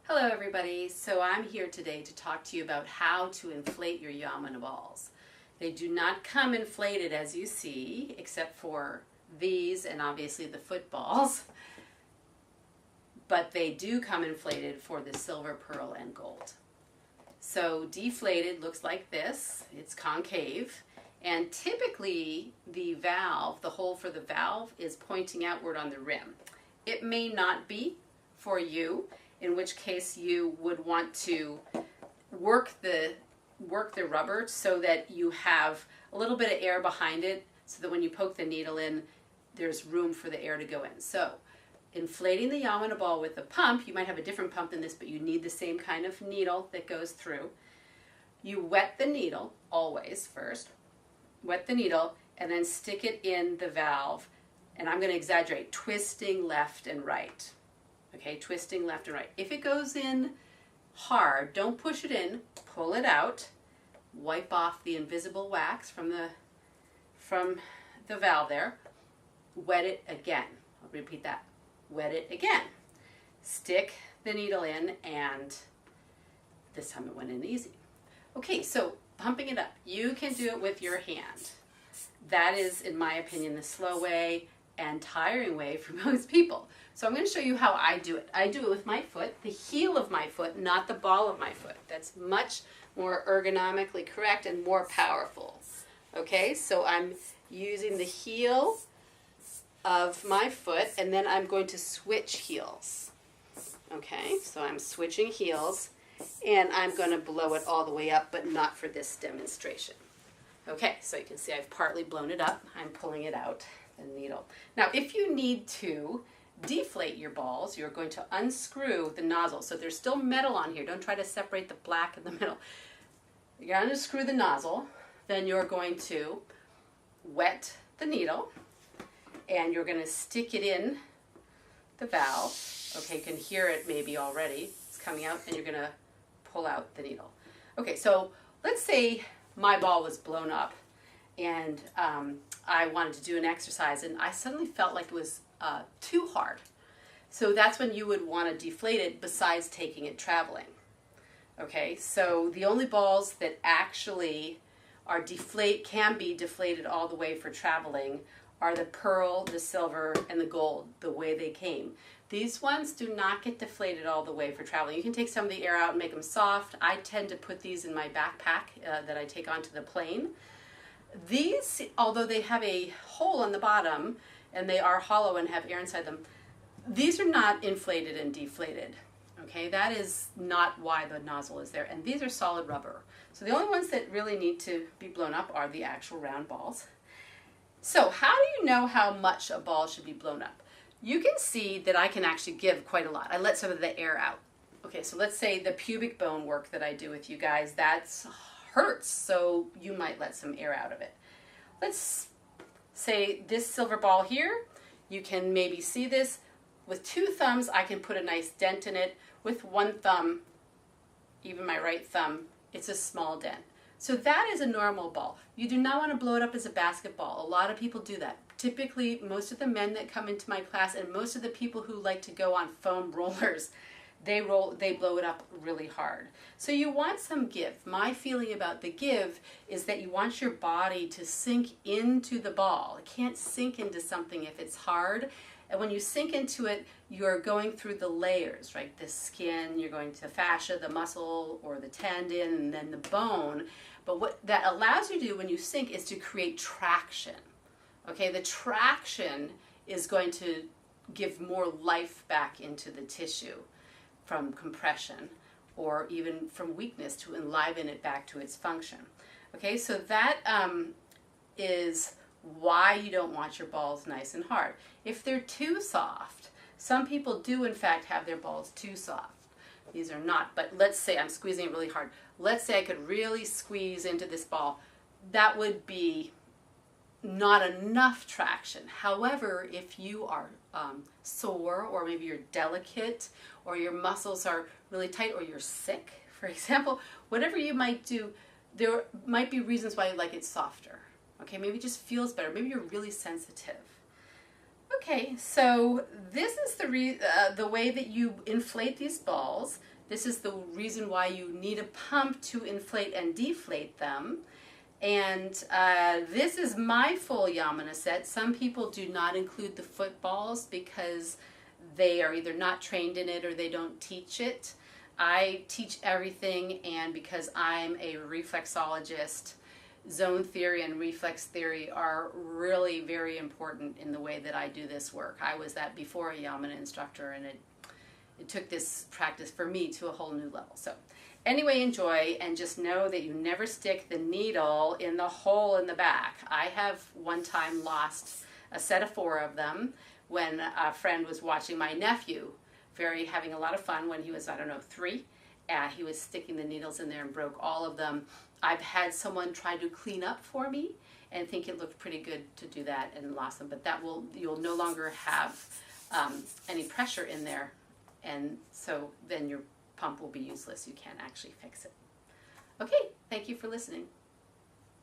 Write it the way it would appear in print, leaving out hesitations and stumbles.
Hello everybody, so I'm here today to talk to you about how to inflate your Yamuna balls. They do not come inflated as you see, except for these and obviously the footballs, but they do come inflated for the silver, pearl, and gold. So deflated looks like this, it's concave, and typically the valve, the hole for the valve is pointing outward on the rim. It may not be for you, in which case you would want to work the rubber so that you have a little bit of air behind it so that when you poke the needle in, there's room for the air to go in. So inflating the Yamuna ball with a pump, you might have a different pump than this, but you need the same kind of needle that goes through. You wet the needle, always first, wet the needle, and then stick it in the valve, and I'm going to exaggerate, twisting left and right. Okay, twisting left and right. If it goes in hard, don't push it in, pull it out, wipe off the invisible wax from the valve there, wet it again. I'll repeat that. Wet it again. Stick the needle in, and this time it went in easy. Okay, so pumping it up. You can do it with your hand. That is, in my opinion, the slow way and tiring way for most people. So I'm going to show you how I do it. I do it with my foot, the heel of my foot, not the ball of my foot. That's much more ergonomically correct and more powerful. Okay, so I'm using the heel of my foot, and then I'm going to switch heels. Okay, so I'm switching heels, and I'm going to blow it all the way up, but not for this demonstration. Okay, so you can see I've partly blown it up. I'm pulling it out, the needle. Now, if you need to deflate your balls, you're going to unscrew the nozzle. So there's still metal on here. Don't try to separate the black and the metal. You're going to unscrew the nozzle. Then you're going to wet the needle, and you're going to stick it in the valve. Okay, you can hear it maybe already. It's coming out, and you're going to pull out the needle. Okay, so let's say my ball was blown up, and I wanted to do an exercise, and I suddenly felt like it was too hard. So that's when you would want to deflate it besides taking it traveling. Okay, so the only balls that actually can be deflated all the way for traveling are the pearl, the silver, and the gold, the way they came. These ones do not get deflated all the way for traveling. You can take some of the air out and make them soft. I tend to put these in my backpack that I take onto the plane. These, although they have a hole on the bottom and they are hollow and have air inside them, these are not inflated and deflated. Okay, that is not why the nozzle is there. And these are solid rubber. So the only ones that really need to be blown up are the actual round balls. So how do you know how much a ball should be blown up? You can see that I can actually give quite a lot. I let some of the air out. Okay, so let's say the pubic bone work that I do with you guys, that's hurts, so you might let some air out of it. Let's say this silver ball here, you can maybe see this. With two thumbs, I can put a nice dent in it. With one thumb, even my right thumb, it's a small dent. So that is a normal ball. You do not want to blow it up as a basketball. A lot of people do that. Typically, most of the men that come into my class and most of the people who like to go on foam rollers, they blow it up really hard. So you want some give. My feeling about the give is that you want your body to sink into the ball. It can't sink into something if it's hard. And when you sink into it, you're going through the layers, right? The skin, you're going to fascia, the muscle, or the tendon, and then the bone. But what that allows you to do when you sink is to create traction. Okay, the traction is going to give more life back into the tissue from compression or even from weakness to enliven it back to its function. Okay, so that is why you don't want your balls nice and hard. If they're too soft, some people do in fact have their balls too soft. These are not, but let's say I'm squeezing it really hard. Let's say I could really squeeze into this ball. That would be not enough traction. However, if you are sore, or maybe you're delicate, or your muscles are really tight, or you're sick, for example, whatever you might do, there might be reasons why you like it softer. Okay, maybe it just feels better. Maybe you're really sensitive. Okay, so this is the way that you inflate these balls. This is the reason why you need a pump to inflate and deflate them. And this is my full Yamuna set. Some people do not include the footballs because they are either not trained in it or they don't teach it. I teach everything, and because I'm a reflexologist, zone theory and reflex theory are really very important in the way that I do this work. I was that before a Yamuna instructor, and it took this practice for me to a whole new level. So anyway, enjoy, and just know that you never stick the needle in the hole in the back. I have one time lost a set of 4 of them when a friend was watching my nephew, having a lot of fun when he was, I don't know, 3. He was sticking the needles in there and broke all of them. I've had someone try to clean up for me and think it looked pretty good to do that and lost them, but you'll no longer have any pressure in there, and so then your pump will be useless. You can't actually fix it. Okay, thank you for listening.